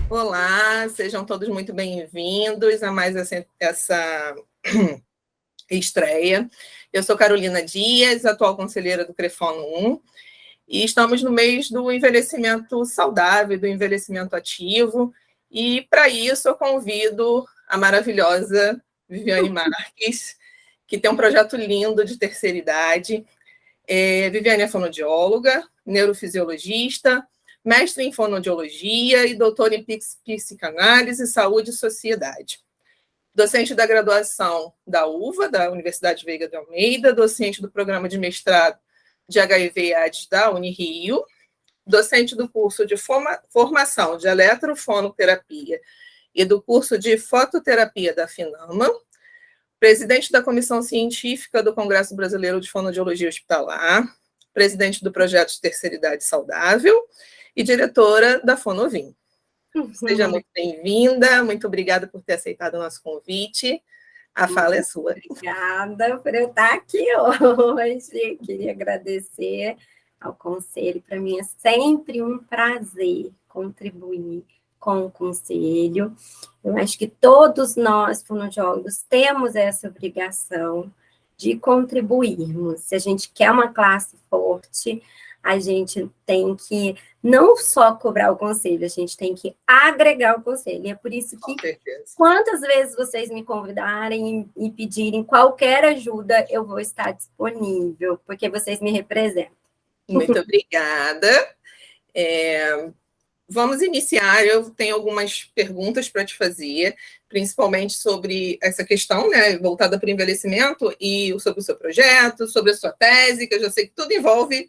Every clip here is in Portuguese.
Olá, sejam todos muito bem-vindos a mais essa estreia. Eu sou Carolina Dias, atual conselheira do CREFONO 1, e estamos no mês do envelhecimento saudável, do envelhecimento ativo, e para isso eu convido a maravilhosa Viviane Marques, que tem um projeto lindo de terceira idade. Viviane é fonoaudióloga, neurofisiologista, mestre em fonoaudiologia e doutora em psicanálise, saúde e sociedade. Docente da graduação da UVA, da Universidade Veiga de Almeida, docente do programa de mestrado de HIV e AIDS da Unirio, docente do curso de formação de eletrofonoterapia e do curso de fototerapia da FINAMA, presidente da Comissão Científica do Congresso Brasileiro de Fonoaudiologia Hospitalar, presidente do Projeto de Terceira Idade Saudável e diretora da Fonovim. Seja muito bem-vinda, muito obrigada por ter aceitado o nosso convite. A fala é sua. Obrigada por eu estar aqui hoje. Queria agradecer ao conselho. Para mim é sempre um prazer contribuir com o conselho. Eu acho que todos nós, fonoaudiólogos, temos essa obrigação de contribuirmos. Se a gente quer uma classe forte, a gente tem que não só cobrar o conselho, a gente tem que agregar o conselho. E é por isso que, quantas vezes vocês me convidarem e pedirem qualquer ajuda, eu vou estar disponível, porque vocês me representam. Muito obrigada. Vamos iniciar. Eu tenho algumas perguntas para te fazer, principalmente sobre essa questão, né, voltada para o envelhecimento e sobre o seu projeto, sobre a sua tese, que eu já sei que tudo envolve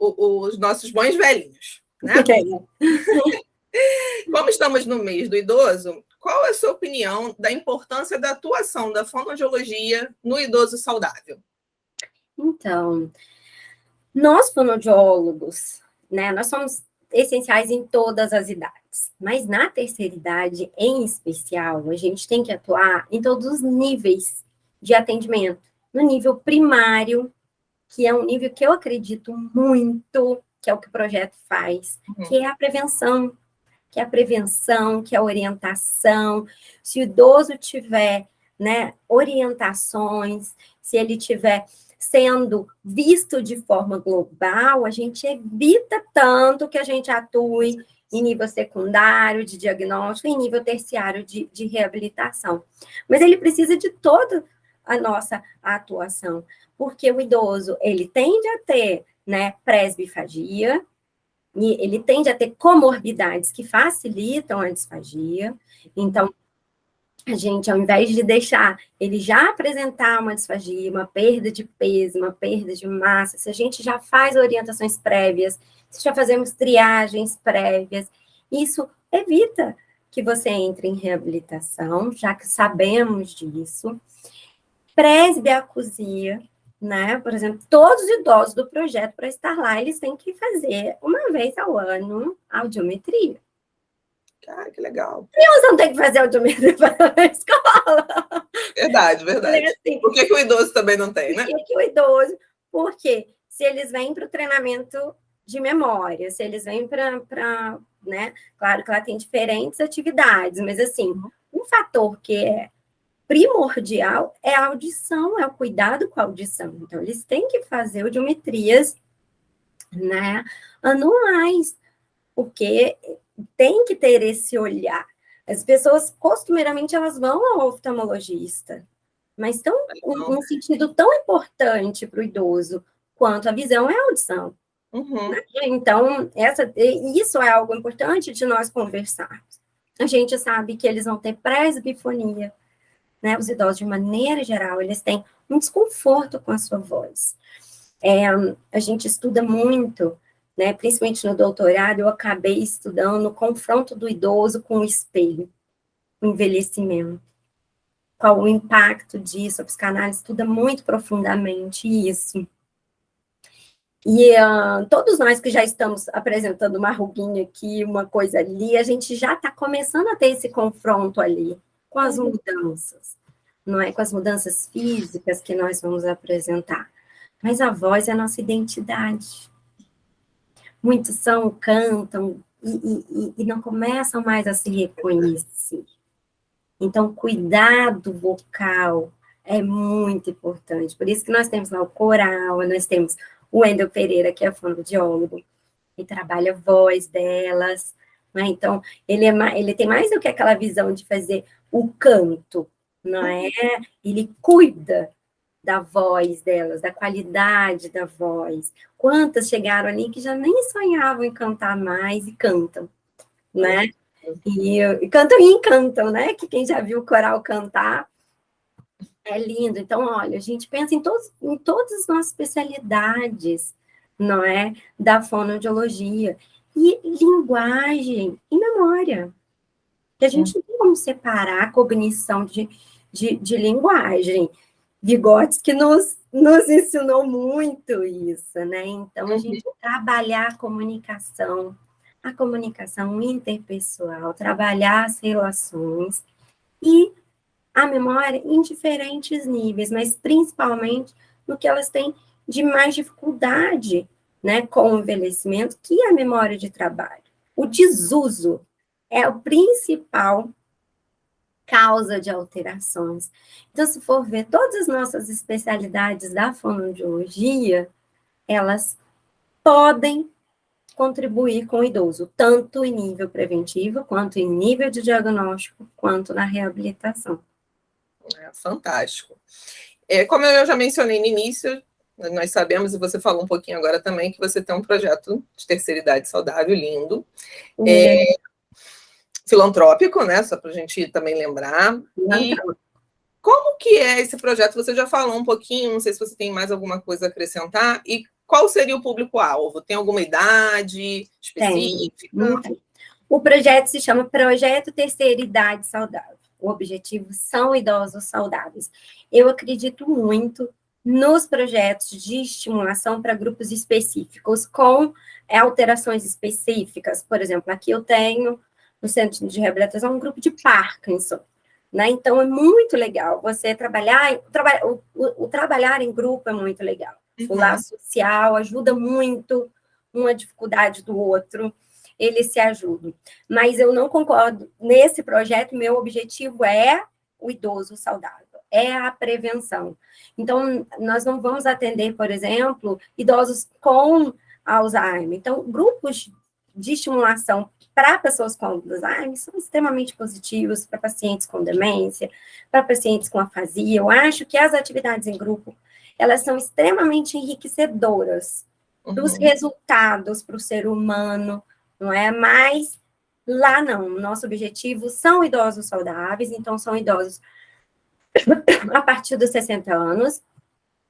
os nossos bons velhinhos, né? Como estamos no mês do idoso, qual é a sua opinião da importância da atuação da fonoaudiologia no idoso saudável? Então, nós fonoaudiólogos, né, nós somos essenciais em todas as idades, mas na terceira idade, em especial, a gente tem que atuar em todos os níveis de atendimento. No nível primário, que é um nível que eu acredito muito, que é o que o projeto faz, que é a prevenção, que é a orientação. Se o idoso tiver, né, orientações, se ele tiver sendo visto de forma global, a gente evita tanto que a gente atue em nível secundário de diagnóstico, em nível terciário de reabilitação. Mas ele precisa de toda a nossa atuação, porque o idoso, ele tende a ter, né, presbifagia, e ele tende a ter comorbidades que facilitam a disfagia. Então, a gente, ao invés de deixar ele já apresentar uma disfagia, uma perda de peso, uma perda de massa, se a gente já faz orientações prévias, se já fazemos triagens prévias, isso evita que você entre em reabilitação, já que sabemos disso. Presbiacusia, né? Por exemplo, todos os idosos do projeto para estar lá, eles têm que fazer uma vez ao ano audiometria. Ah, que legal. E você não tem que fazer audiometria para a escola. Verdade, verdade. Assim, por que o idoso também não tem, né? Por que o idoso? Porque se eles vêm para o treinamento de memória, se eles vêm para, né? Claro que lá tem diferentes atividades, mas assim, um fator que é primordial é a audição, é o cuidado com a audição. Então, eles têm que fazer audiometrias, né, anuais, porque tem que ter esse olhar. As pessoas, costumeiramente, elas vão ao oftalmologista, mas estão um sentido tão importante para o idoso quanto a visão é a audição. Né? Então, isso é algo importante de nós conversarmos. A gente sabe que eles vão ter presbifonia, né? Os idosos, de maneira geral, eles têm um desconforto com a sua voz. A gente estuda muito, né? Principalmente no doutorado, eu acabei estudando o confronto do idoso com o espelho, o envelhecimento. Qual o impacto disso? A psicanálise estuda muito profundamente isso. E todos nós que já estamos apresentando uma ruguinha aqui, uma coisa ali, a gente já está começando a ter esse confronto ali com as mudanças. Não é com as mudanças físicas que nós vamos apresentar, mas a voz é a nossa identidade. Muitos cantam, e não começam mais a se reconhecer. Então, cuidado vocal é muito importante. Por isso que nós temos lá o coral, nós temos o Wendel Pereira, que é fonoaudiólogo, e trabalha a voz delas, né? Então, ele tem mais do que aquela visão de fazer o canto, não é? Ele cuida da voz delas, da qualidade da voz. Quantas chegaram ali que já nem sonhavam em cantar mais e cantam, né? E cantam e encantam, né? Que quem já viu o coral cantar é lindo. Então, olha, a gente pensa em todas as nossas especialidades, não é? Da fonoaudiologia. E linguagem e memória. Que a gente não tem como separar a cognição de linguagem. Vygotsky nos ensinou muito isso, né? Então, a gente trabalhar a comunicação interpessoal, trabalhar as relações e a memória em diferentes níveis, mas principalmente no que elas têm de mais dificuldade, né, com o envelhecimento, que é a memória de trabalho. O desuso é a principal causa de alterações. Então, se for ver todas as nossas especialidades da fonoaudiologia, elas podem contribuir com o idoso, tanto em nível preventivo, quanto em nível de diagnóstico, quanto na reabilitação. Fantástico. Como eu já mencionei no início, nós sabemos, e você falou um pouquinho agora também, que você tem um projeto de terceira idade saudável, lindo, filantrópico, né, só para a gente também lembrar. E como que é esse projeto? Você já falou um pouquinho, não sei se você tem mais alguma coisa a acrescentar, e qual seria o público-alvo? Tem alguma idade específica? Tem. O projeto se chama Projeto Terceira Idade Saudável. O objetivo são idosos saudáveis. Eu acredito muito nos projetos de estimulação para grupos específicos, com alterações específicas. Por exemplo, aqui eu tenho, no Centro de Reabilitação, um grupo de Parkinson, né? Então, é muito legal você trabalhar, o trabalhar em grupo é muito legal. O laço social ajuda muito uma dificuldade do outro, eles se ajudam. Mas eu não concordo. Nesse projeto, meu objetivo é o idoso saudável, é a prevenção. Então, nós não vamos atender, por exemplo, idosos com Alzheimer. Então, grupos de estimulação para pessoas com Alzheimer são extremamente positivos, para pacientes com demência, para pacientes com afasia. Eu acho que as atividades em grupo, elas são extremamente enriquecedoras dos resultados para o ser humano, não é? Mas lá não, nosso objetivo são idosos saudáveis, então são idosos a partir dos 60 anos,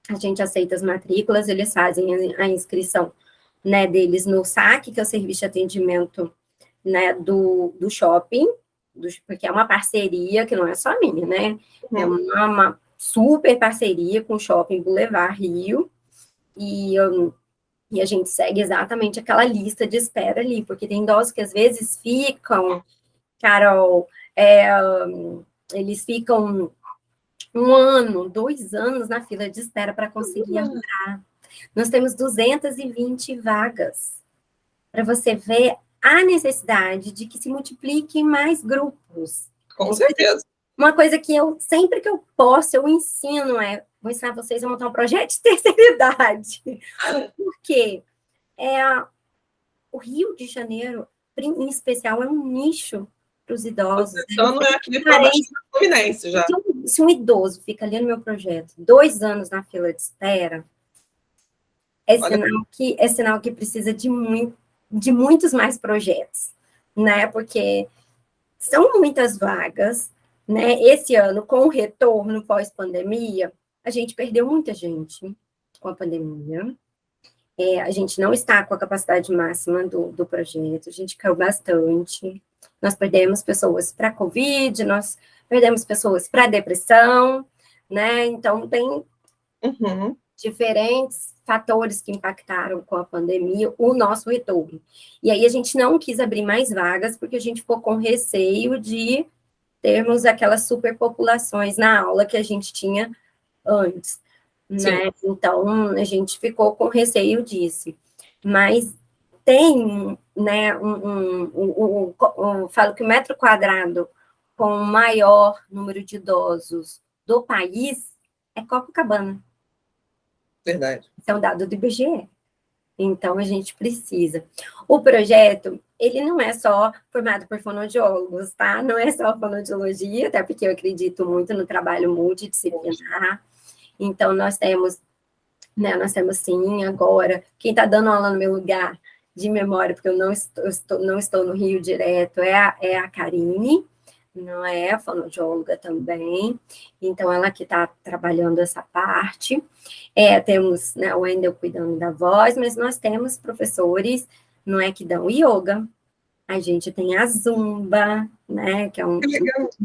a gente aceita as matrículas, eles fazem a inscrição, né, deles no SAC, que é o Serviço de Atendimento, né, do shopping, porque é uma parceria que não é só minha, né? É uma super parceria com o Shopping Boulevard Rio, e a gente segue exatamente aquela lista de espera ali, porque tem idosos que às vezes ficam, Carol, eles ficam 1 ano, 2 anos na fila de espera para conseguir entrar. Nós temos 220 vagas, para você ver a necessidade de que se multipliquem mais grupos. Com certeza. Uma coisa que sempre que eu posso, eu ensino, vou ensinar vocês a montar um projeto de terceira idade. Porque o Rio de Janeiro, em especial, é um nicho para os idosos. Então, não é aqui para baixo do Fluminense já. Se um idoso fica ali no meu projeto 2 anos na fila de espera, é sinal que precisa de muitos mais projetos, né? Porque são muitas vagas, né? Esse ano, com o retorno pós-pandemia, a gente perdeu muita gente com a pandemia. A gente não está com a capacidade máxima do projeto, a gente caiu bastante. Nós perdemos pessoas para Covid, nós perdemos pessoas para depressão, né? Então, tem diferentes fatores que impactaram com a pandemia o nosso retorno. E aí a gente não quis abrir mais vagas, porque a gente ficou com receio de termos aquelas superpopulações na aula que a gente tinha antes, né? Então, a gente ficou com receio disso. Mas tem né, falo que o metro quadrado com o maior número de idosos do país é Copacabana. Verdade. Esse é um dado do IBGE. Então, a gente precisa. O projeto, ele não é só formado por fonoaudiólogos, tá? Não é só fonoaudiologia, até porque eu acredito muito no trabalho multidisciplinar. Então, nós temos sim, agora, quem está dando aula no meu lugar de memória, porque eu não estou no Rio direto, é a Karine, não é? A fonoaudióloga também. Então, ela que está trabalhando essa parte. Temos, né, o Wendel cuidando da voz, mas nós temos professores, não é, que dão yoga. A gente tem a Zumba, né, que é um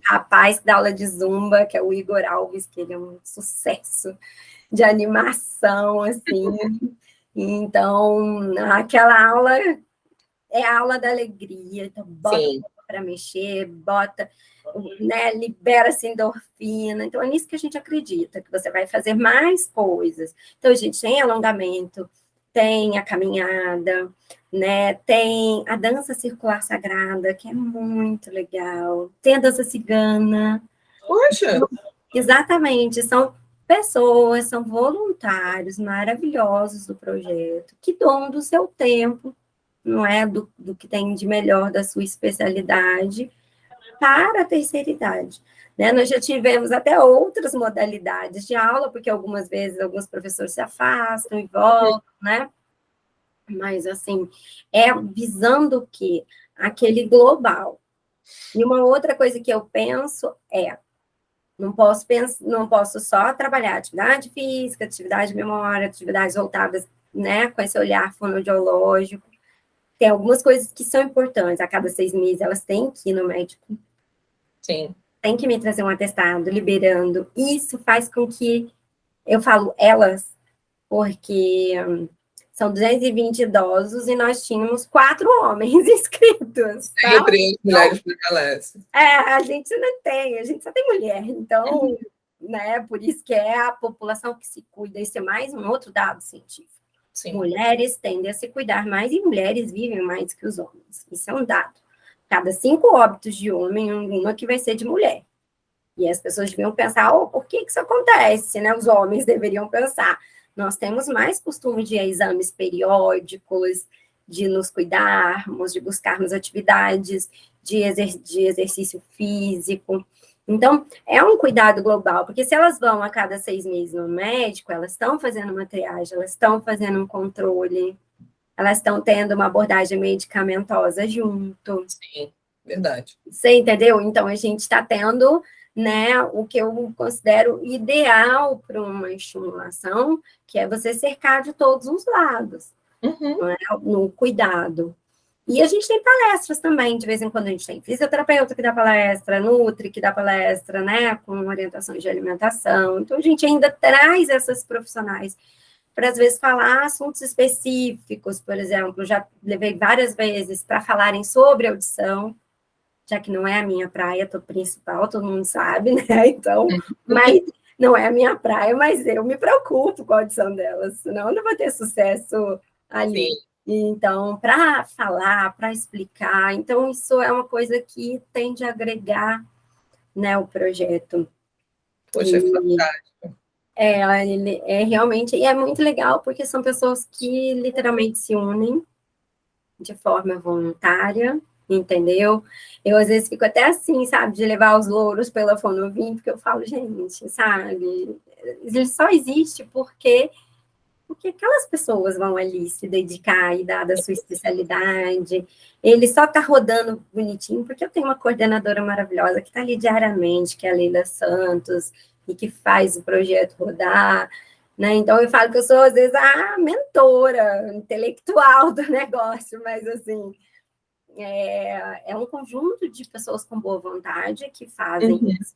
rapaz que dá aula de Zumba, que é o Igor Alves, que ele é um sucesso de animação, assim. Então, aquela aula é a aula da alegria. Então, bota para mexer, bota, né, libera-se endorfina. Então, é nisso que a gente acredita, que você vai fazer mais coisas. Então, a gente tem alongamento, tem a caminhada, né, tem a dança circular sagrada, que é muito legal. Tem a dança cigana. Poxa! Exatamente, são pessoas, são voluntários maravilhosos do projeto, que doam do seu tempo, não é do que tem de melhor da sua especialidade, para a terceira idade. Né? Nós já tivemos até outras modalidades de aula, porque algumas vezes alguns professores se afastam e voltam, né? Mas, assim, visando o quê? Aquele global. E uma outra coisa que eu penso não posso só trabalhar atividade física, atividade de memória, atividades voltadas, né, com esse olhar fonoaudiológico. Tem algumas coisas que são importantes. A cada 6 meses, elas têm que ir no médico. Sim. Tem que me trazer um atestado, liberando. Isso faz com que, eu falo elas, porque são 220 idosos e nós tínhamos 4 homens inscritos. Tá? Eu preencho mulheres para palestra. A gente não tem, a gente só tem mulher. Então, né, por isso que é a população que se cuida. Isso é mais um outro dado científico. Sim. Mulheres tendem a se cuidar mais e mulheres vivem mais que os homens. Isso é um dado. Cada 5 óbitos de homem, uma que vai ser de mulher. E as pessoas deviam pensar, por que isso acontece? Né? Os homens deveriam pensar. Nós temos mais costume de exames periódicos, de nos cuidarmos, de buscarmos atividades de exercício físico. Então, é um cuidado global, porque se elas vão a cada 6 meses no médico, elas estão fazendo uma triagem, elas estão fazendo um controle, elas estão tendo uma abordagem medicamentosa junto. Sim, verdade. Você entendeu? Então, a gente está tendo, né, o que eu considero ideal para uma estimulação, que é você cercar de todos os lados, né, no cuidado. E a gente tem palestras também, de vez em quando a gente tem fisioterapeuta que dá palestra, nutri que dá palestra, né, com orientações de alimentação. Então, a gente ainda traz essas profissionais para, às vezes, falar assuntos específicos, por exemplo, já levei várias vezes para falarem sobre audição, já que não é a minha praia principal, todo mundo sabe, né, então, mas não é a minha praia, mas eu me preocupo com a audição delas, senão eu não vou ter sucesso ali. Sim. Então, para falar, para explicar, então isso é uma coisa que tende a agregar, né, o projeto. Poxa, é fantástico. Realmente, e é muito legal, porque são pessoas que literalmente se unem de forma voluntária, entendeu? Eu, às vezes, fico até assim, sabe, de levar os louros pela Fonovim, porque eu falo, gente, sabe, ele só existe porque aquelas pessoas vão ali se dedicar e dar da sua especialidade. Ele só está rodando bonitinho, porque eu tenho uma coordenadora maravilhosa que está ali diariamente, que é a Leila Santos, e que faz o projeto rodar, né? Então, eu falo que eu sou, às vezes, a mentora intelectual do negócio, mas, assim, é um conjunto de pessoas com boa vontade que fazem isso.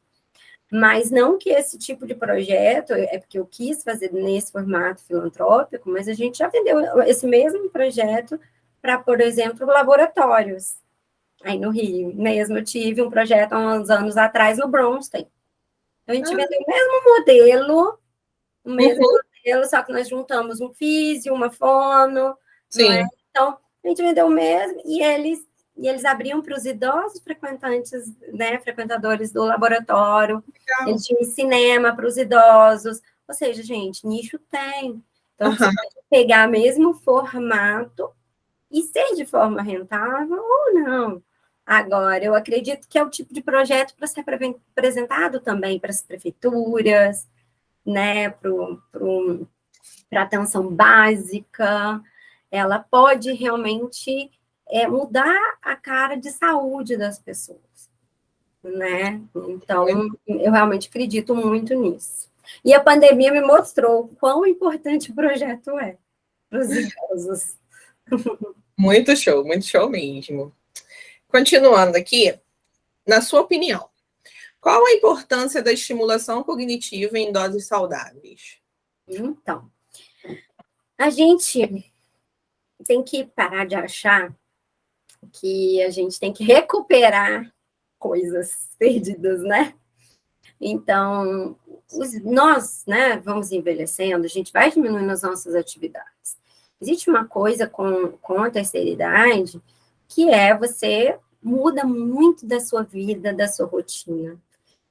Mas não que esse tipo de projeto, porque eu quis fazer nesse formato filantrópico, mas a gente já vendeu esse mesmo projeto para, por exemplo, laboratórios. Aí no Rio mesmo, eu tive um projeto há uns anos atrás no Bronstein. Então, a gente vendeu o mesmo modelo, só que nós juntamos um físio, uma fono, não é? Então, a gente vendeu mesmo, e eles abriam para os idosos frequentantes, né, frequentadores do laboratório, Legal. eles tinham cinema para os idosos, ou seja, gente, nicho tem. Então, você pode pegar mesmo o formato e ser de forma rentável ou não. Agora, eu acredito que é o tipo de projeto para ser apresentado também para as prefeituras, né, para atenção básica, ela pode realmente mudar a cara de saúde das pessoas, né? Então, eu realmente acredito muito nisso. E a pandemia me mostrou quão importante o projeto é para os idosos. Muito show mesmo. Continuando aqui, na sua opinião, qual a importância da estimulação cognitiva em doses saudáveis? Então, a gente tem que parar de achar que a gente tem que recuperar coisas perdidas, né? Então, nós, né, vamos envelhecendo, a gente vai diminuindo as nossas atividades. Existe uma coisa com a terceira idade, que é você muda muito da sua vida, da sua rotina.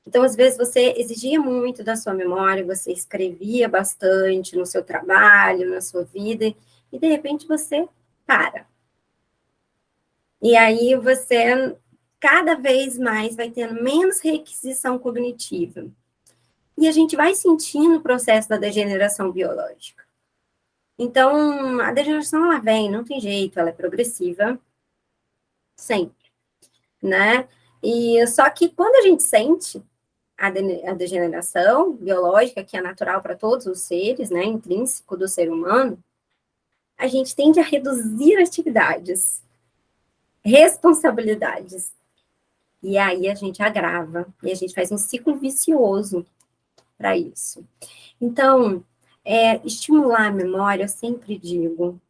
Então, às vezes, você exigia muito da sua memória, você escrevia bastante no seu trabalho, na sua vida, e de repente você para. E aí você cada vez mais vai tendo menos requisição cognitiva. E a gente vai sentindo o processo da degeneração biológica. Então, a degeneração, ela vem, não tem jeito, ela é progressiva, sempre, né? E só que quando a gente sente a degeneração biológica, que é natural para todos os seres, né, intrínseco do ser humano, a gente tende a reduzir atividades, responsabilidades. E aí a gente agrava, e a gente faz um ciclo vicioso para isso. Então, estimular a memória, eu sempre digo,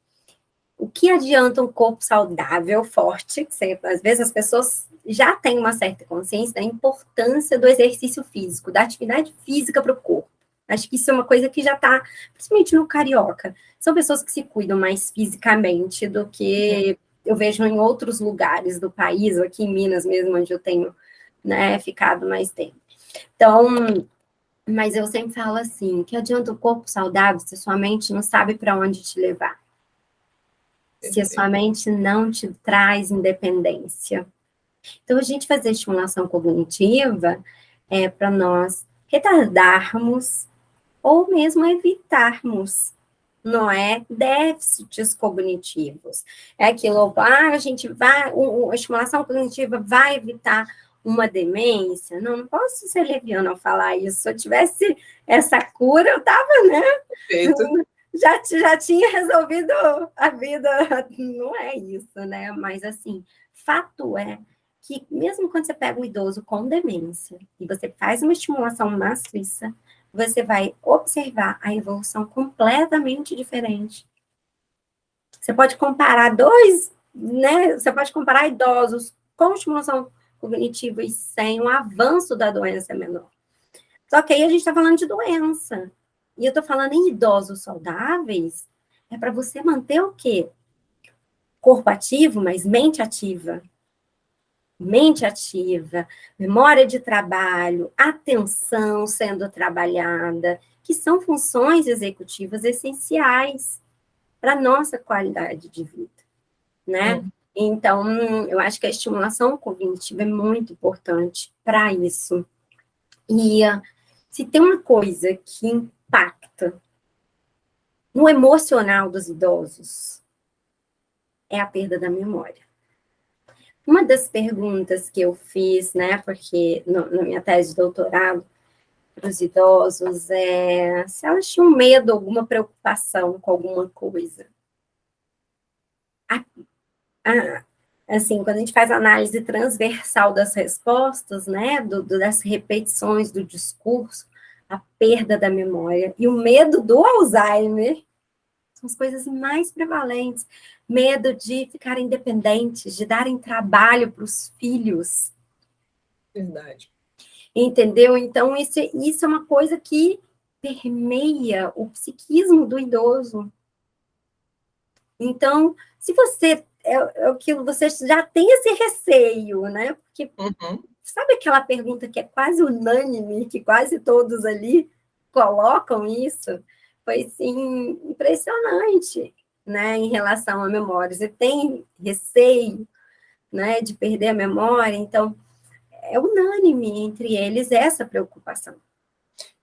o que adianta um corpo saudável, forte, que sempre, às vezes as pessoas já têm uma certa consciência da importância do exercício físico, da atividade física para o corpo. Acho que isso é uma coisa que já está, principalmente no carioca, são pessoas que se cuidam mais fisicamente do que eu vejo em outros lugares do país, ou aqui em Minas mesmo, onde eu tenho, né, ficado mais tempo. Então, mas eu sempre falo assim, que adianta o corpo saudável se sua mente não sabe para onde te levar? Se a sua mente não te traz independência. Então, a gente fazer estimulação cognitiva é para nós retardarmos ou mesmo evitarmos, não é? Déficits cognitivos. É aquilo, a gente vai, a estimulação cognitiva vai evitar uma demência? Não posso ser leviana ao falar isso. Se eu tivesse essa cura, eu estava, né? Perfeito. Já tinha resolvido a vida. Não é isso, né? Mas, assim, fato é que mesmo quando você pega um idoso com demência e você faz uma estimulação maciça, você vai observar a evolução completamente diferente. Você pode comparar né? Você pode comparar idosos com estimulação cognitiva e sem, o avanço da doença é menor. Só que aí a gente está falando de doença. E eu estou falando em idosos saudáveis, é para você manter o quê? Corpo ativo, mas mente ativa. Mente ativa, memória de trabalho, atenção sendo trabalhada, que são funções executivas essenciais para a nossa qualidade de vida, né? Então, eu acho que a estimulação cognitiva é muito importante para isso. E se tem uma coisa que impacta no emocional dos idosos, é a perda da memória. Uma das perguntas que eu fiz, né, porque na minha tese de doutorado, para os idosos, é se elas tinham medo, alguma preocupação com alguma coisa. Assim, quando a gente faz análise transversal das respostas, né, das repetições do discurso, a perda da memória e o medo do Alzheimer são as coisas mais prevalentes. Medo de ficarem independentes, de darem trabalho para os filhos. Verdade. Entendeu? Então, isso é uma coisa que permeia o psiquismo do idoso. Então, se você é aquilo, você já tem esse receio, né? Porque sabe aquela pergunta que é quase unânime, que quase todos ali colocam isso? Foi, sim, impressionante, né, em relação à memória. Você tem receio, né, de perder a memória, então é unânime entre eles essa preocupação.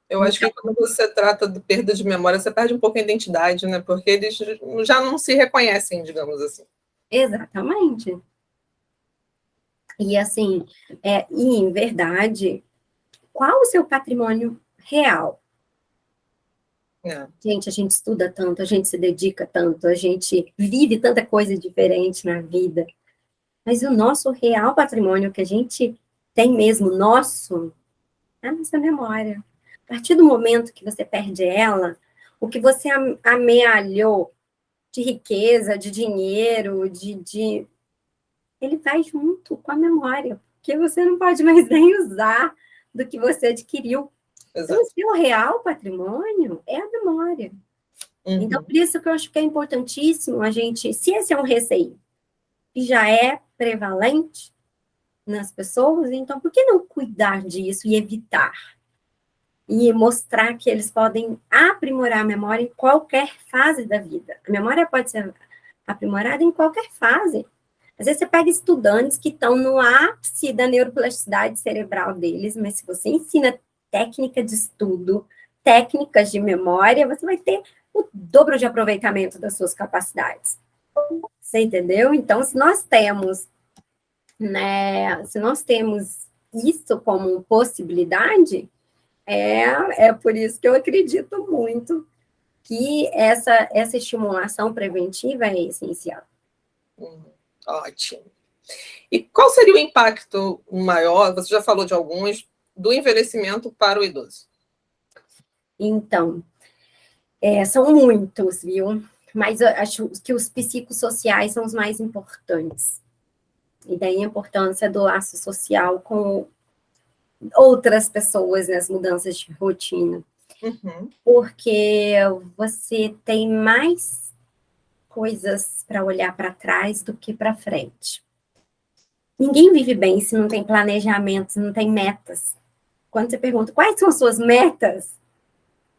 Eu acho que quando você trata de perda de memória, você perde um pouco a identidade, né? Porque eles já não se reconhecem, digamos assim. Exatamente. E assim, e em verdade, qual o seu patrimônio real? Gente, a gente estuda tanto, a gente se dedica tanto, a gente vive tanta coisa diferente na vida. Mas o nosso real patrimônio, que a gente tem mesmo, nosso, é a nossa memória. A partir do momento que você perde ela, o que você amealhou de riqueza, de dinheiro, ele vai junto com a memória, porque você não pode mais nem usar do que você adquiriu. Exato. Então, o seu real patrimônio é a memória. Então, por isso que eu acho que é importantíssimo a gente, se esse é um receio que já é prevalente nas pessoas, então por que não cuidar disso e evitar? E mostrar que eles podem aprimorar a memória em qualquer fase da vida. A memória pode ser aprimorada em qualquer fase. Às vezes você pega estudantes que estão no ápice da neuroplasticidade cerebral deles, mas se você ensina técnica de estudo, técnicas de memória, você vai ter o dobro de aproveitamento das suas capacidades. Você entendeu? Então, se nós temos, né, isso como possibilidade, é por isso que eu acredito muito que essa estimulação preventiva é essencial. Ótimo. E qual seria o impacto maior, você já falou de alguns, do envelhecimento para o idoso? Então, são muitos, viu? Mas eu acho que os psicossociais são os mais importantes. E daí a importância do laço social com outras pessoas nas mudanças de rotina. Porque você tem mais coisas para olhar para trás do que para frente. Ninguém vive bem se não tem planejamento, se não tem metas. Quando você pergunta quais são as suas metas,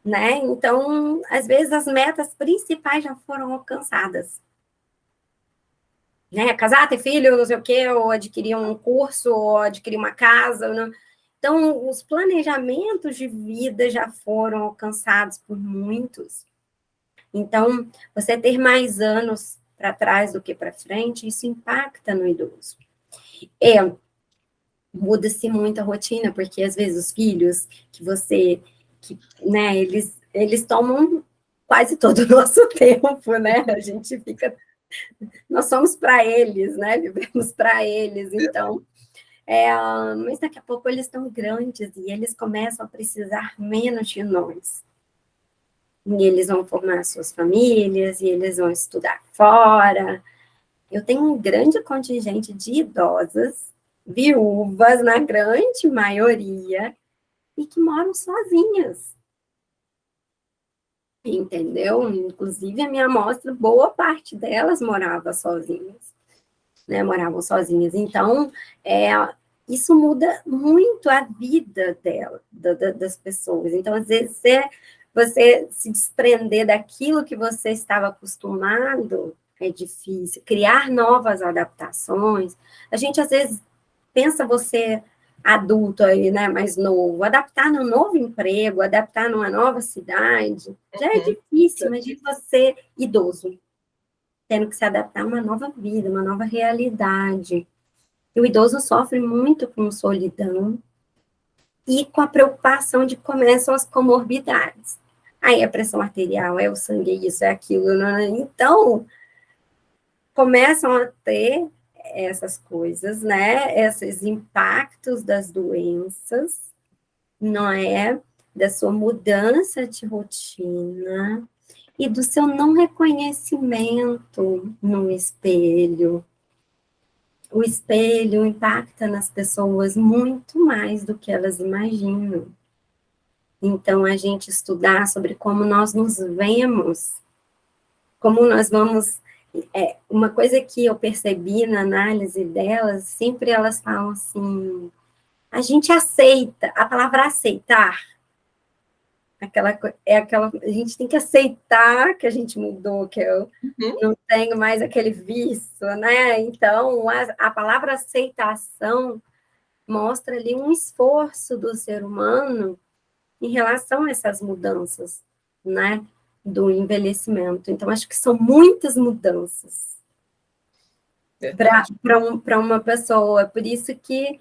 né? Então, às vezes as metas principais já foram alcançadas. Né? Casar, ter filho, não sei o quê, ou adquirir um curso, ou adquirir uma casa. Não. Então, os planejamentos de vida já foram alcançados por muitos. Então, você ter mais anos para trás do que para frente, isso impacta no idoso. Muda-se muito a rotina, porque às vezes os filhos né, eles tomam quase todo o nosso tempo, né? A gente fica, nós somos para eles, né? Vivemos para eles, então. Mas daqui a pouco eles estão grandes e eles começam a precisar menos de nós. E eles vão formar suas famílias, e eles vão estudar fora. Eu tenho um grande contingente de idosas, viúvas, na grande maioria, e que moram sozinhas. Entendeu? Inclusive, a minha amostra, boa parte delas moravam sozinhas. Né? Moravam sozinhas. Então, isso muda muito a vida das pessoas. Então, às vezes, você se desprender daquilo que você estava acostumado é difícil. Criar novas adaptações. A gente, às vezes, pensa você adulto aí, né, mais novo, adaptar num novo emprego, adaptar numa nova cidade, já é difícil. Imagina você idoso, tendo que se adaptar a uma nova vida, uma nova realidade. E o idoso sofre muito com solidão e com a preocupação de começam as comorbidades. Aí a pressão arterial, o sangue, isso, aquilo. Né? Então, começam a ter essas coisas, né? Esses impactos das doenças, não é? Da sua mudança de rotina e do seu não reconhecimento no espelho. O espelho impacta nas pessoas muito mais do que elas imaginam. Então, a gente estudar sobre como nós nos vemos, como nós vamos uma coisa que eu percebi na análise delas, sempre elas falam assim, a gente aceita, a palavra aceitar, a gente tem que aceitar que a gente mudou, que eu não tenho mais aquele vício, né? Então, a palavra aceitação mostra ali um esforço do ser humano em relação a essas mudanças, né? Do envelhecimento. Então, acho que são muitas mudanças para uma pessoa. Por isso que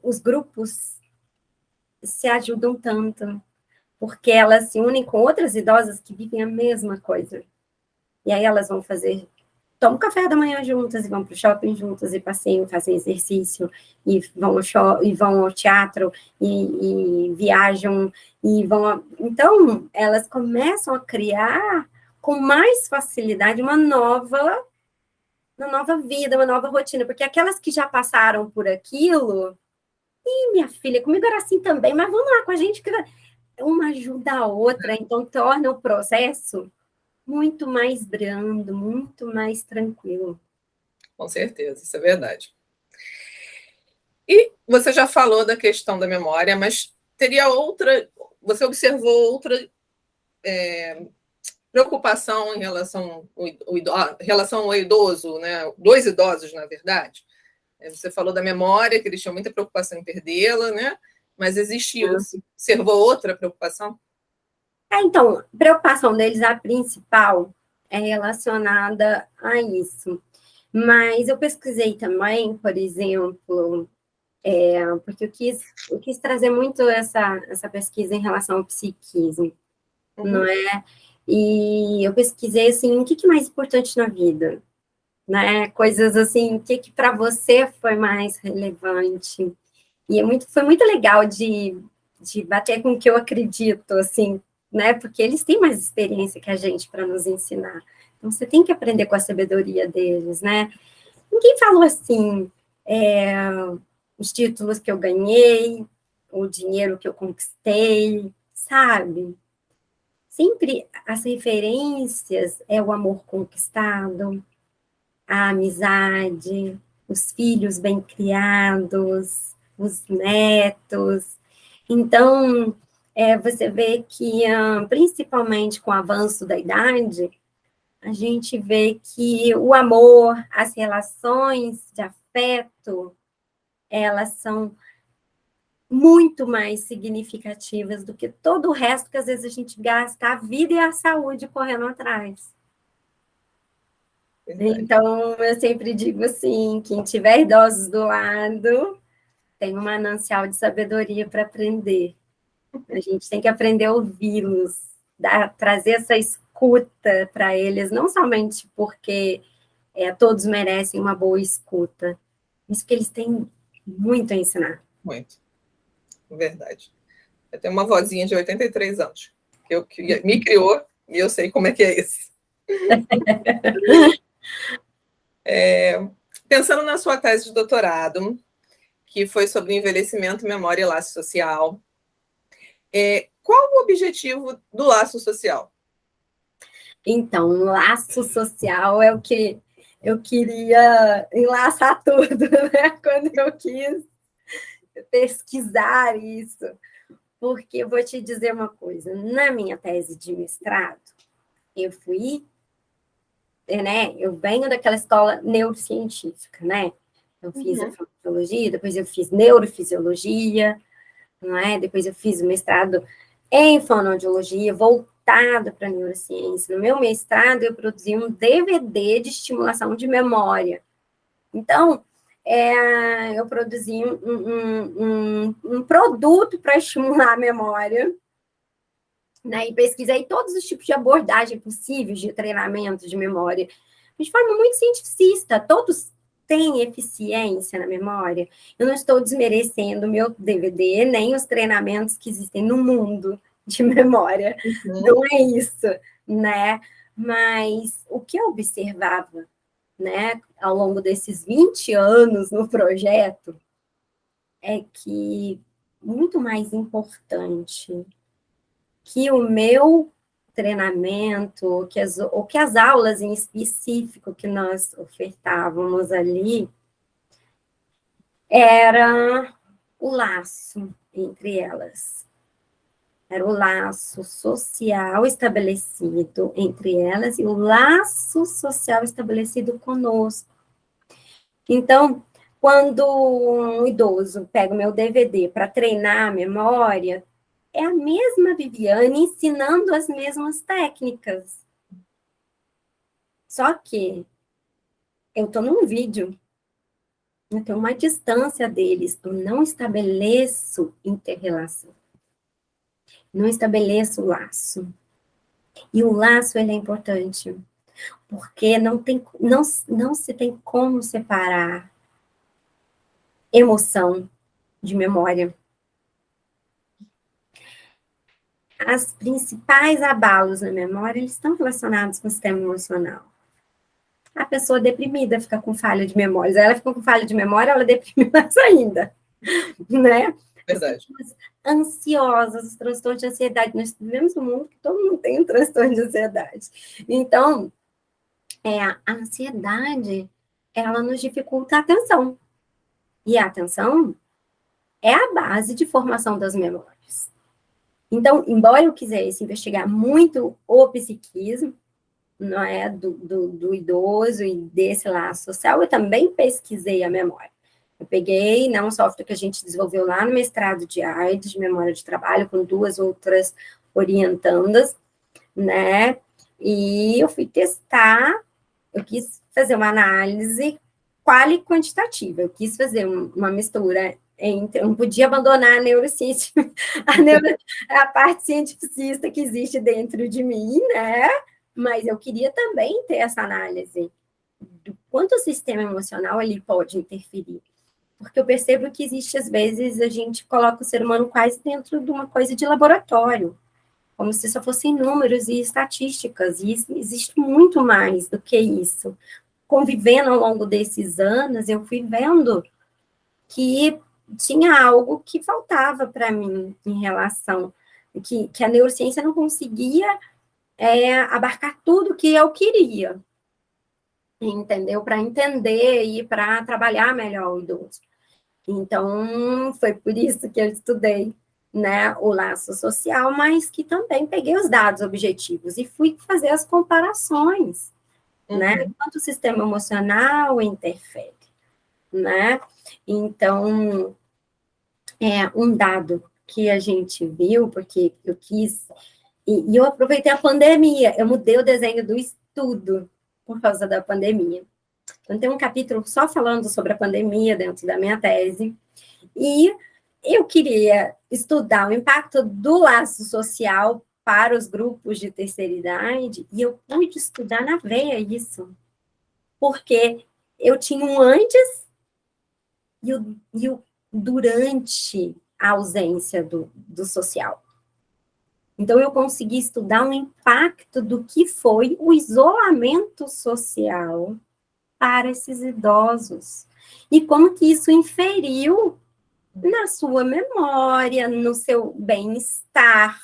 os grupos se ajudam tanto, porque elas se unem com outras idosas que vivem a mesma coisa. E aí elas vão tomam café da manhã juntas, e vão para o shopping juntas, e passeiam, fazem exercício, e vão ao teatro, e viajam, e vão... Então, elas começam a criar com mais facilidade uma nova vida, uma nova rotina, porque aquelas que já passaram por aquilo, minha filha, comigo era assim também, mas vamos lá com a gente, que uma ajuda a outra, então torna o processo muito mais brando, muito mais tranquilo. Com certeza, isso é verdade. E você já falou da questão da memória, mas teria outra... Você observou outra preocupação em relação ao idoso, né? Dois idosos, na verdade. Você falou da memória, que eles tinham muita preocupação em perdê-la, né? Mas observou outra preocupação? Então, a preocupação deles, a principal, é relacionada a isso. Mas eu pesquisei também, por exemplo, porque eu quis trazer muito essa pesquisa em relação ao psiquismo, não é? E eu pesquisei, assim, o que é mais importante na vida, né? Coisas assim, o que para você foi mais relevante? E foi muito legal de bater com o que eu acredito, assim, né? Porque eles têm mais experiência que a gente para nos ensinar. Então, você tem que aprender com a sabedoria deles, né? Ninguém falou assim, os títulos que eu ganhei, o dinheiro que eu conquistei, sabe? Sempre as referências é o amor conquistado, a amizade, os filhos bem criados, os netos. Então, você vê que, principalmente com o avanço da idade, a gente vê que o amor, as relações de afeto, elas são muito mais significativas do que todo o resto que às vezes a gente gasta a vida e a saúde correndo atrás. Verdade. Então, eu sempre digo assim, quem tiver idosos do lado, tem um manancial de sabedoria para aprender. A gente tem que aprender a ouvi-los, trazer essa escuta para eles, não somente porque todos merecem uma boa escuta, mas que eles têm muito a ensinar. Muito. Verdade. Eu tenho uma vozinha de 83 anos, que me criou, e eu sei como é que é isso. Pensando na sua tese de doutorado, que foi sobre envelhecimento, memória e laço social, qual o objetivo do laço social? Então, laço social é o que eu queria enlaçar tudo, né? Quando eu quis pesquisar isso. Porque eu vou te dizer uma coisa, na minha tese de mestrado, eu venho daquela escola neurocientífica, né? Eu fiz a fonoaudiologia, depois eu fiz neurofisiologia, não é? Depois eu fiz o mestrado em fonoaudiologia, voltado para neurociência. No meu mestrado, eu produzi um DVD de estimulação de memória. Então, eu produzi um produto para estimular a memória, né? E pesquisei todos os tipos de abordagem possíveis de treinamento de memória, de forma muito cientificista. Todos têm eficiência na memória. Eu não estou desmerecendo o meu DVD, nem os treinamentos que existem no mundo de memória. Não é isso, né? Mas o que eu observava, né, ao longo desses 20 anos no projeto, é que muito mais importante que o meu treinamento, ou que as aulas em específico que nós ofertávamos ali, era o laço entre elas. Era o laço social estabelecido entre elas e o laço social estabelecido conosco. Então, quando um idoso pega o meu DVD para treinar a memória, é a mesma Viviane ensinando as mesmas técnicas. Só que eu estou num vídeo, eu tenho uma distância deles, eu não estabeleço inter-relação. Não estabeleço o laço. E o laço, ele é importante, porque não se tem como separar emoção de memória. As principais abalos na memória, eles estão relacionados com o sistema emocional. A pessoa deprimida fica com falha de memória. Ela fica com falha de memória, ela deprime mais ainda, né? Verdade. Ansiosas, os transtornos de ansiedade. Nós vivemos um mundo que todo mundo tem um transtorno de ansiedade. Então, a ansiedade, ela nos dificulta a atenção. E a atenção é a base de formação das memórias. Então, embora eu quisesse investigar muito o psiquismo, não é, do idoso e desse laço social, eu também pesquisei a memória. Eu peguei, um software que a gente desenvolveu lá no mestrado de AIDS, de memória de trabalho, com 2 outras orientandas, né? E eu fui testar, eu quis fazer uma análise qual e quantitativa, eu quis fazer uma mistura entre, eu não podia abandonar a neurociência, a parte cientificista que existe dentro de mim, né? Mas eu queria também ter essa análise do quanto o sistema emocional ele pode interferir. Porque eu percebo que existe, às vezes, a gente coloca o ser humano quase dentro de uma coisa de laboratório, como se só fossem números e estatísticas, e existe muito mais do que isso. Convivendo ao longo desses anos, eu fui vendo que tinha algo que faltava para mim em relação, que a neurociência não conseguia abarcar tudo que eu queria, entendeu? Para entender e para trabalhar melhor o idoso. Então, foi por isso que eu estudei, né, o laço social, mas que também peguei os dados objetivos e fui fazer as comparações, né? Quanto o sistema emocional interfere, né? Então, um dado que a gente viu, porque eu quis, e eu aproveitei a pandemia, eu mudei o desenho do estudo por causa da pandemia. Então, tem um capítulo só falando sobre a pandemia dentro da minha tese, e eu queria estudar o impacto do laço social para os grupos de terceira idade, e eu pude estudar na veia isso, porque eu tinha um antes e o durante a ausência do social. Então, eu consegui estudar o impacto do que foi o isolamento social para esses idosos. E como que isso inferiu na sua memória, no seu bem-estar,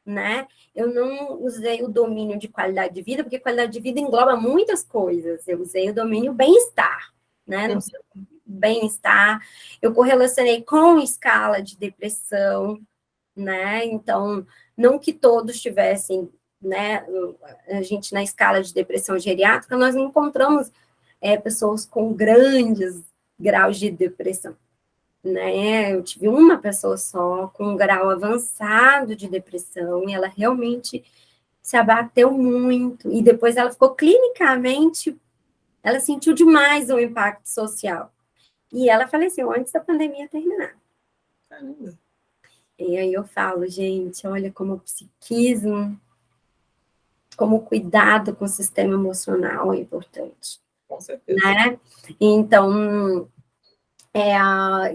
né? Eu não usei o domínio de qualidade de vida, porque qualidade de vida engloba muitas coisas. Eu usei o domínio bem-estar, né? No seu bem-estar. Eu correlacionei com escala de depressão, né? Então, não que todos tivessem, né? A gente, na escala de depressão geriátrica, nós encontramos pessoas com grandes graus de depressão, né? Eu tive uma pessoa só com um grau avançado de depressão e ela realmente se abateu muito e depois ela ficou clinicamente, ela sentiu demais o impacto social e ela faleceu antes da pandemia terminar. Caramba. E aí eu falo, gente, olha como o psiquismo, como o cuidado com o sistema emocional é importante. Com certeza. Né? Então,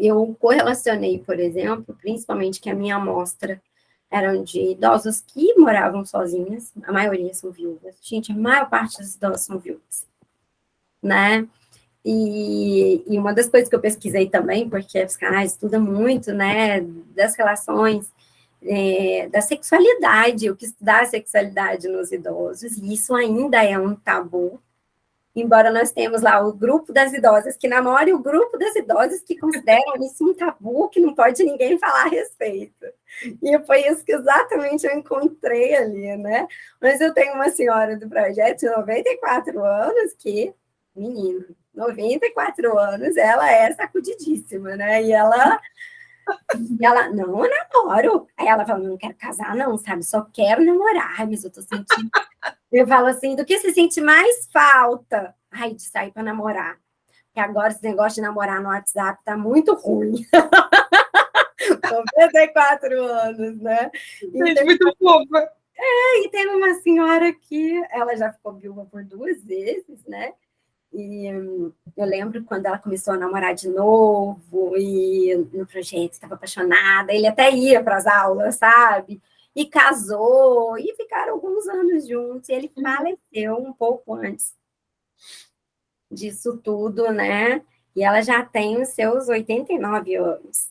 eu correlacionei, por exemplo, principalmente que a minha amostra eram de idosos que moravam sozinhas, a maioria são viúvas. Gente, a maior parte dos idosos são viúvas, né? E uma das coisas que eu pesquisei também, porque a psicanálise estuda muito, né, das relações da sexualidade, o que estudar a sexualidade nos idosos, e isso ainda é um tabu, embora nós temos lá o grupo das idosas que namoram e o grupo das idosas que consideram isso um tabu, que não pode ninguém falar a respeito. E foi isso que exatamente eu encontrei ali, né? Mas eu tenho uma senhora do projeto de 94 anos que, menino, 94 anos, ela é sacudidíssima, né? E ela, não, eu namoro. Aí ela fala, não quero casar não, sabe? Só quero namorar. Ai, mas eu tô sentindo... Eu falo assim, do que você sente mais falta? Ai, de sair para namorar. Porque agora esse negócio de namorar no WhatsApp tá muito ruim. 94 anos, né? Gente, muito fofa. E teve uma senhora que ela já ficou viúva por 2 vezes, né? E eu lembro quando ela começou a namorar de novo, e no projeto estava apaixonada, ele até ia para as aulas, sabe? E casou, e ficaram alguns anos juntos, e ele faleceu um pouco antes disso tudo, né? E ela já tem os seus 89 anos.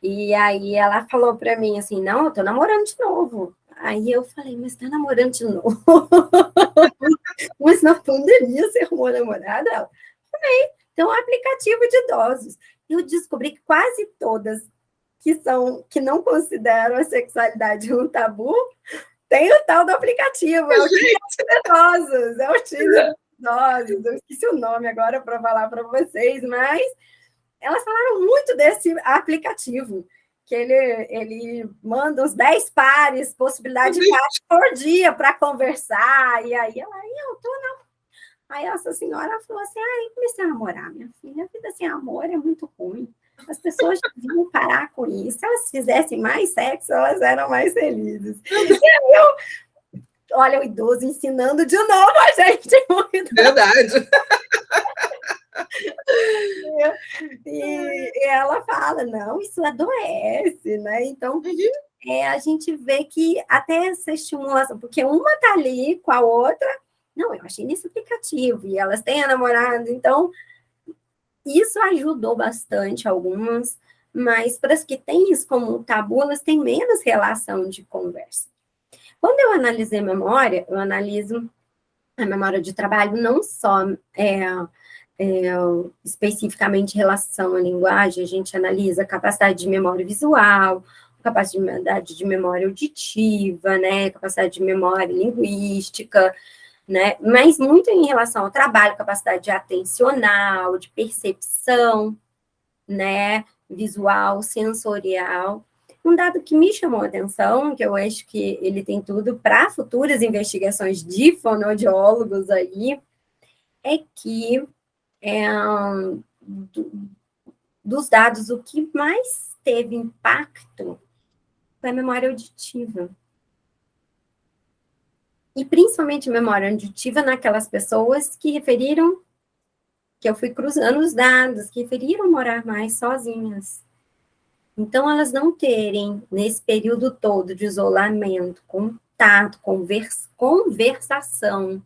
E aí ela falou para mim assim, não, eu tô namorando de novo. Aí eu falei, mas tá namorando de novo? Mas na pandemia você arrumou namorada? Ela, falei, então é um aplicativo de idosos. Eu descobri que quase todas que não consideram a sexualidade um tabu, tem o tal do aplicativo, é o Tinder idosos, é o Tinder idosos. Eu esqueci o nome agora para falar para vocês, mas elas falaram muito desse aplicativo, que ele manda uns 10 pares, possibilidade de pares por dia para conversar, e aí ela, eu tô não. Aí essa senhora falou assim, comecei a namorar, minha filha, a vida sem amor é muito ruim, as pessoas deviam parar com isso, se elas fizessem mais sexo, elas eram mais felizes. E olha, o idoso ensinando de novo a gente. Verdade. E ela fala, não, isso adoece, né? Então, a gente vê que até essa estimulação, porque uma tá ali com a outra, não, eu achei nesse aplicativo, e elas têm a namorada, então, isso ajudou bastante algumas, mas para as que têm isso como um tabu, elas têm menos relação de conversa. Quando eu analisei memória, eu analiso a memória de trabalho não só especificamente relação à linguagem, a gente analisa a capacidade de memória visual, capacidade de memória auditiva, né, capacidade de memória linguística, né, mas muito em relação ao trabalho, capacidade atencional, de percepção, né, visual, sensorial. Um dado que me chamou a atenção, que eu acho que ele tem tudo para futuras investigações de fonoaudiólogos aí, é que dos dados, o que mais teve impacto foi a memória auditiva. E principalmente memória auditiva naquelas pessoas que referiram, que eu fui cruzando os dados, que referiram morar mais sozinhas. Então, elas não terem, nesse período todo de isolamento, contato, conversação,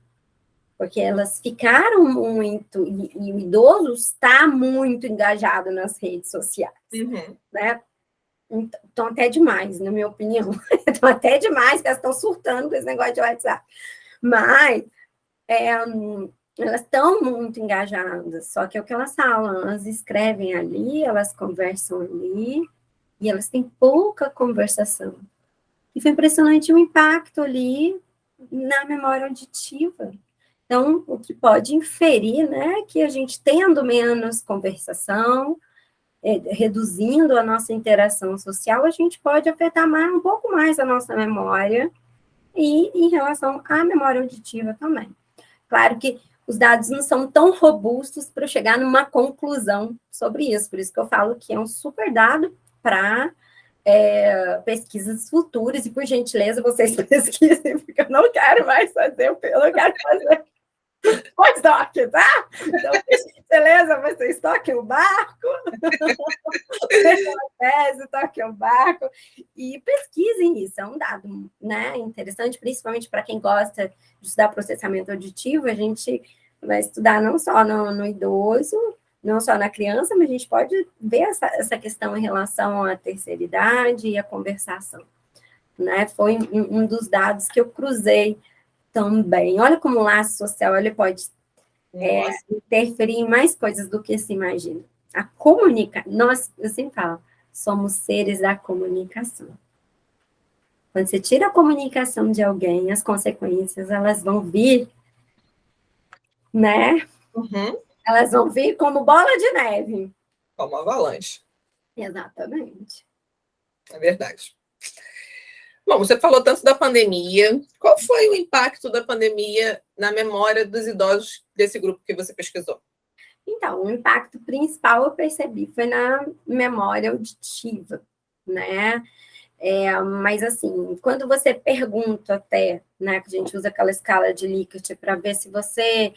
porque elas ficaram muito, e o idoso está muito engajado nas redes sociais, né? Então, até demais, na minha opinião. Então, até demais, que elas estão surtando com esse negócio de WhatsApp. Mas, elas estão muito engajadas, só que é o que elas falam, elas escrevem ali, elas conversam ali, e elas têm pouca conversação. E foi impressionante o impacto ali na memória auditiva. Então, o que pode inferir, né, que a gente tendo menos conversação, reduzindo a nossa interação social, a gente pode afetar um pouco mais a nossa memória e em relação à memória auditiva também. Claro que os dados não são tão robustos para chegar numa conclusão sobre isso, por isso que eu falo que é um super dado para pesquisas futuras, e por gentileza, vocês pesquisem, porque eu não quero mais fazer, eu não quero fazer pós-doc, tá? Então, beleza, vocês toquem o barco, toquem o barco, e pesquisem isso, é um dado, né, interessante, principalmente para quem gosta de estudar processamento auditivo, a gente vai estudar não só no idoso, não só na criança, mas a gente pode ver essa questão em relação à terceira idade e à conversação, né? Foi um dos dados que eu cruzei também. Olha como o laço social ele pode interferir em mais coisas do que se imagina. A comunicação, nós, eu sempre falo, somos seres da comunicação. Quando você tira a comunicação de alguém, as consequências, elas vão vir, né? Uhum. Elas vão vir como bola de neve. Como avalanche. Exatamente. É verdade. Bom, você falou tanto da pandemia. Qual foi o impacto da pandemia na memória dos idosos desse grupo que você pesquisou? Então, o impacto principal eu percebi foi na memória auditiva, né? Mas, assim, quando você pergunta até, né, que a gente usa aquela escala de Likert para ver se você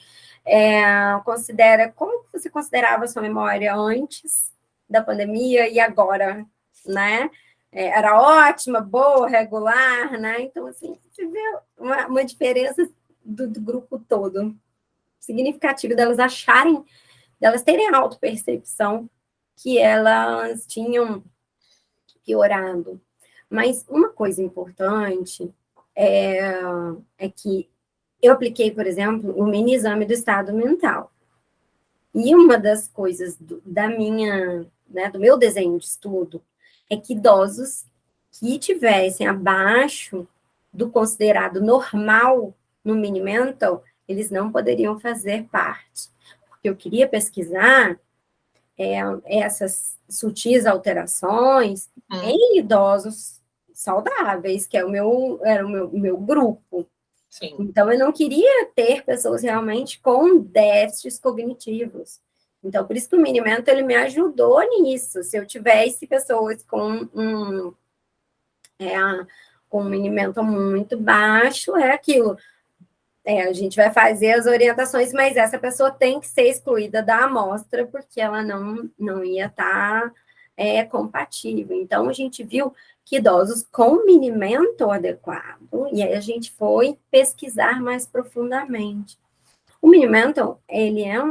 considera, como você considerava a sua memória antes da pandemia e agora, né? Era ótima, boa, regular, né? Então, assim, você vê uma diferença do grupo todo, significativa delas acharem, delas terem a autopercepção que elas tinham piorado. Mas uma coisa importante é que eu apliquei, por exemplo, um mini exame do estado mental. E uma das coisas do meu desenho de estudo é que idosos que tivessem abaixo do considerado normal no mini mental, eles não poderiam fazer parte. Porque eu queria pesquisar essas sutis alterações em idosos saudáveis, que era o meu grupo. Sim. Então, eu não queria ter pessoas realmente com déficits cognitivos. Então, por isso que o Minimento, ele me ajudou nisso. Se eu tivesse pessoas com um Minimento muito baixo, é aquilo. A gente vai fazer as orientações, mas essa pessoa tem que ser excluída da amostra, porque ela não ia estar compatível. Então, a gente viu que idosos com minimento adequado, e aí a gente foi pesquisar mais profundamente. O minimento, ele é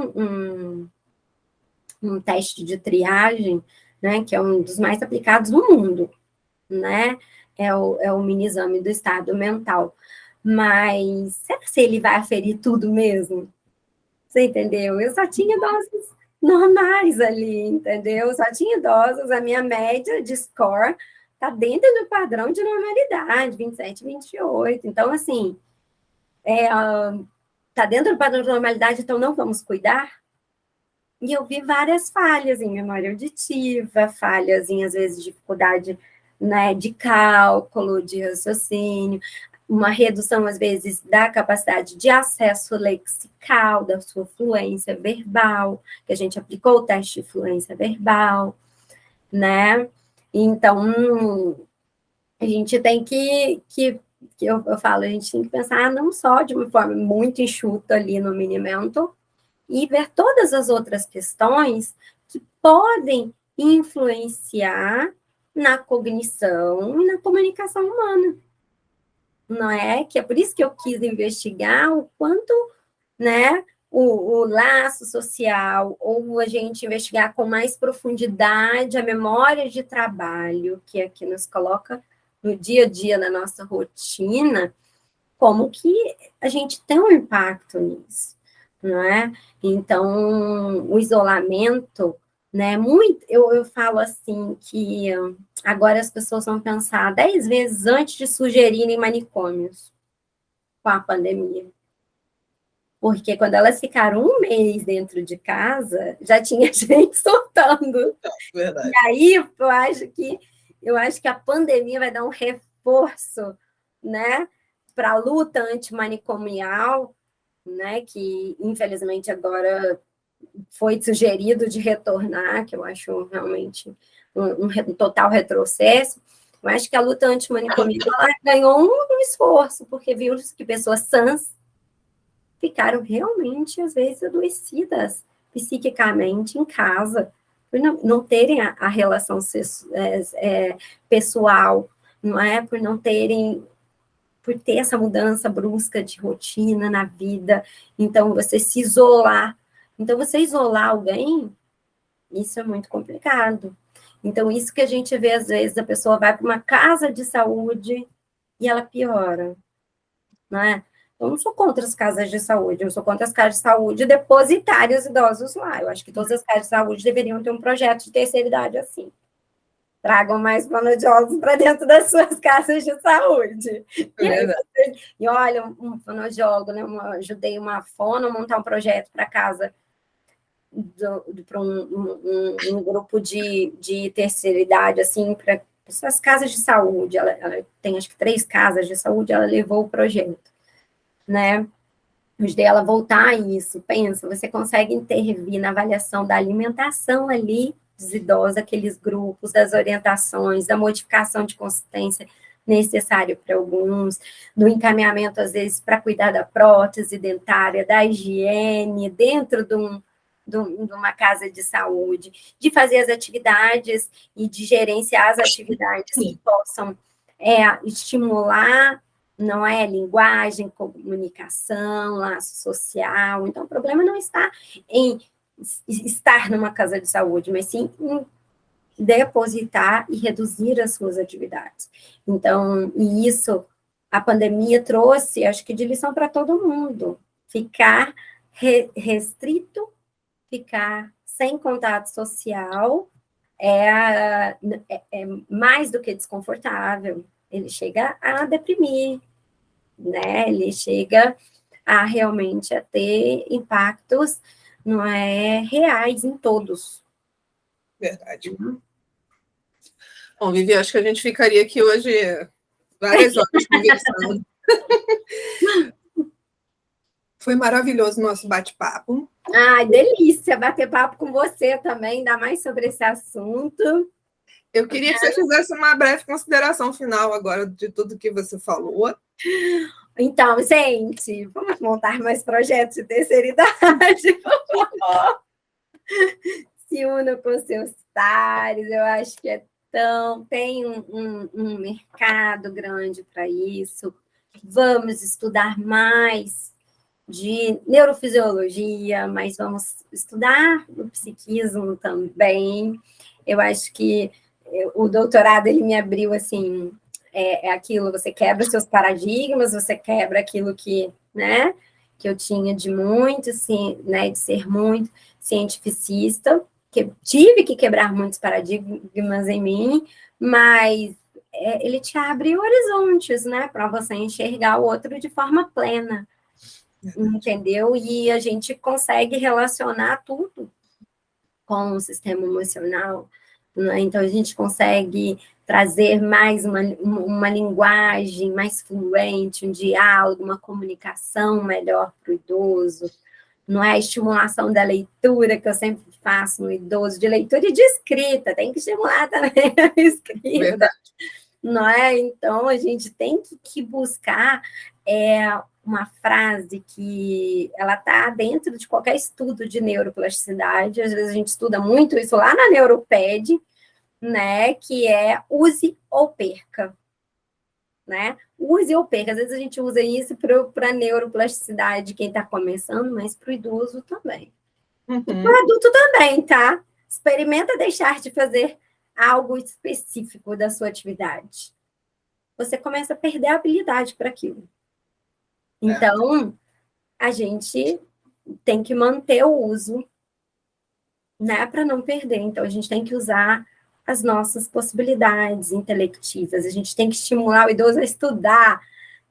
um teste de triagem, né, que é um dos mais aplicados no mundo, né, é o mini exame do estado mental. Mas será que ele vai aferir tudo mesmo? Você entendeu? Eu só tinha idosos normais ali, entendeu? Eu só tinha idosos, a minha média de score está dentro do padrão de normalidade, 27, 28. Então, assim, está dentro do padrão de normalidade, então não vamos cuidar? E eu vi várias falhas em memória auditiva, falhas em, às vezes, dificuldade, né, de cálculo, de raciocínio, uma redução, às vezes, da capacidade de acesso lexical, da sua fluência verbal, que a gente aplicou o teste de fluência verbal, né? Então, a gente tem que eu falo, a gente tem que pensar não só de uma forma muito enxuta ali no Minimento, e ver todas as outras questões que podem influenciar na cognição e na comunicação humana. Não é? Que é por isso que eu quis investigar o quanto, né, o laço social, ou a gente investigar com mais profundidade a memória de trabalho, que é que nos coloca no dia a dia, na nossa rotina, como que a gente tem um impacto nisso, não é? Então, o isolamento, né, eu falo assim que agora as pessoas vão pensar 10 vezes antes de sugerirem manicômios com a pandemia. Porque quando elas ficaram um mês dentro de casa, já tinha gente soltando. Verdade. E aí, eu acho que a pandemia vai dar um reforço, né, para a luta antimanicomial, né, que infelizmente agora foi sugerido de retornar, que eu acho realmente um total retrocesso. Eu acho que a luta antimanicomial ganhou um esforço, porque viu que pessoas sãs ficaram realmente, às vezes, adoecidas psiquicamente em casa, por não terem a relação pessoal, não é? Por ter essa mudança brusca de rotina na vida, então você se isolar. Então, você isolar alguém Isso é muito complicado. Então, isso que a gente vê, às vezes, a pessoa vai para uma casa de saúde e ela piora, né? Eu não sou contra as casas de saúde, eu sou contra as casas de saúde depositarem os idosos lá. Eu acho que todas as casas de saúde deveriam ter um projeto de terceira idade assim. Tragam mais fonoaudiólogos para dentro das suas casas de saúde. E olha, um fonoaudiólogo, né? Eu ajudei uma fono a montar um projeto para casa para um grupo de terceira idade, assim, para essas casas de saúde. Ela tem, acho que, 3 casas de saúde, ela levou o projeto, né? Ajudei ela a voltar a isso. Pensa, você consegue intervir na avaliação da alimentação ali dos idosos, aqueles grupos, das orientações, da modificação de consistência necessário para alguns, do encaminhamento, às vezes, para cuidar da prótese dentária, da higiene, dentro de uma casa de saúde, de fazer as atividades e de gerenciar as atividades que possam estimular, não é, linguagem, comunicação, laço social. Então, o problema não está em estar numa casa de saúde, mas sim em depositar e reduzir as suas atividades. Então, e isso a pandemia trouxe, acho que de lição para todo mundo, ficar restrito, ficar sem contato social é mais do que desconfortável. Ele chega a deprimir, né? Ele chega a realmente a ter impactos, não é, reais em todos. Verdade. Bom, Vivi, acho que a gente ficaria aqui hoje várias horas conversando. Foi maravilhoso o nosso bate-papo. Ai, delícia bater papo com você também, ainda mais sobre esse assunto. Eu queria que você fizesse uma breve consideração final agora de tudo que você falou. Então, gente, vamos montar mais projetos de terceira idade, por favor. Se una com seus pares, eu acho que tem um mercado grande para isso. Vamos estudar mais de neurofisiologia, mas vamos estudar o psiquismo também. Eu acho que o doutorado, ele me abriu, assim, aquilo, você quebra seus paradigmas, você quebra aquilo que, né, que eu tinha de muito, assim, né, de ser muito cientificista, que tive que quebrar muitos paradigmas em mim, mas ele te abre horizontes, né, para você enxergar o outro de forma plena, entendeu? E a gente consegue relacionar tudo com o sistema emocional, né? Então a gente consegue trazer mais uma linguagem mais fluente, um diálogo, uma comunicação melhor para o idoso, não é a estimulação da leitura, que eu sempre faço no idoso, de leitura e de escrita, tem que estimular também a escrita. Verdade. Não é? Então, a gente tem que buscar uma frase que ela está dentro de qualquer estudo de neuroplasticidade, às vezes a gente estuda muito isso lá na Neuroped, né, que é use ou perca. Né? Use ou perca. Às vezes a gente usa isso para a neuroplasticidade de quem está começando, mas para o idoso também. Uhum. E para o adulto também, tá? Experimenta deixar de fazer algo específico da sua atividade. Você começa a perder a habilidade para aquilo. Então, a gente tem que manter o uso, né, para não perder. Então, a gente tem que usar as nossas possibilidades intelectivas, a gente tem que estimular o idoso a estudar.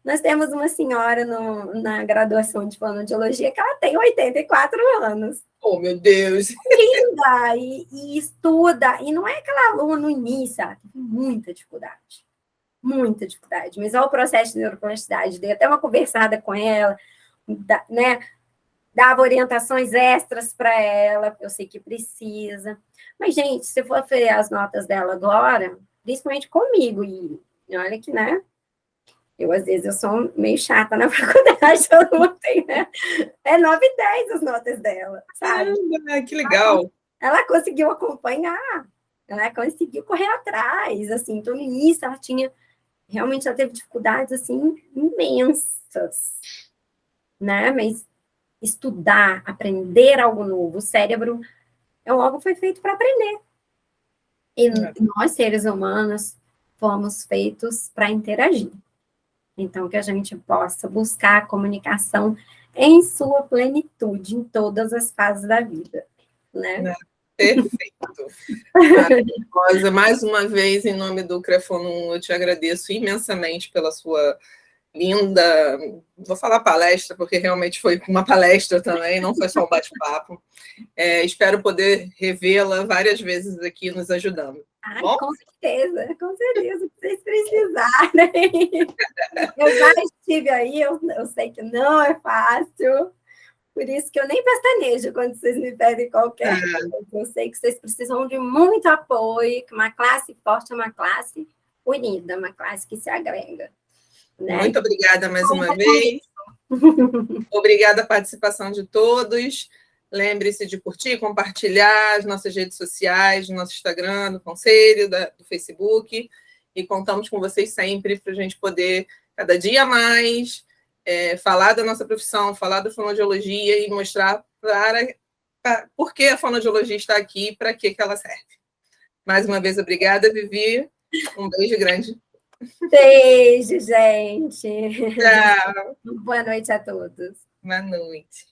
Nós temos uma senhora na graduação de fonoaudiologia que ela tem 84 anos. Oh, meu Deus! Linda! E estuda. E não é aquela aluna no início, ela teve muita dificuldade. Muita dificuldade. Mas olha o processo de neuroplasticidade. Dei até uma conversada com ela, né? Dava orientações extras para ela, eu sei que precisa. Mas, gente, se for ver as notas dela agora, principalmente comigo, e olha que, né? Às vezes, eu sou meio chata na faculdade, eu não tenho, né? É 9 e 10 as notas dela, sabe? Que legal! Ela conseguiu acompanhar, ela conseguiu correr atrás, assim. Então, no início, realmente, ela teve dificuldades, assim, imensas, né? Mas estudar, aprender algo novo, o cérebro o órgão foi feito para aprender. E nós, seres humanos, fomos feitos para interagir. Então, que a gente possa buscar a comunicação em sua plenitude, em todas as fases da vida, né? Perfeito. Maravilhosa. Mais uma vez, em nome do Crefonum, eu te agradeço imensamente pela sua linda, vou falar palestra, porque realmente foi uma palestra também, não foi só um bate-papo. Espero poder revê-la várias vezes aqui nos ajudando. Bom? Com certeza, se vocês precisarem. Eu já estive aí, eu sei que não é fácil, por isso que eu nem pestanejo quando vocês me pedem qualquer coisa. Eu sei que vocês precisam de muito apoio, que uma classe forte é uma classe unida, uma classe que se agrega. Né? Muito obrigada mais uma vez. Obrigada a participação de todos. Lembre-se de curtir, compartilhar as nossas redes sociais, no nosso Instagram, do Conselho, do Facebook. E contamos com vocês sempre para a gente poder, cada dia mais, falar da nossa profissão, falar da fonoaudiologia e mostrar por que a fonoaudiologia está aqui e para que ela serve. Mais uma vez, obrigada, Vivi. Um beijo grande. Beijo, gente. Tchau. Boa noite a todos. Boa noite.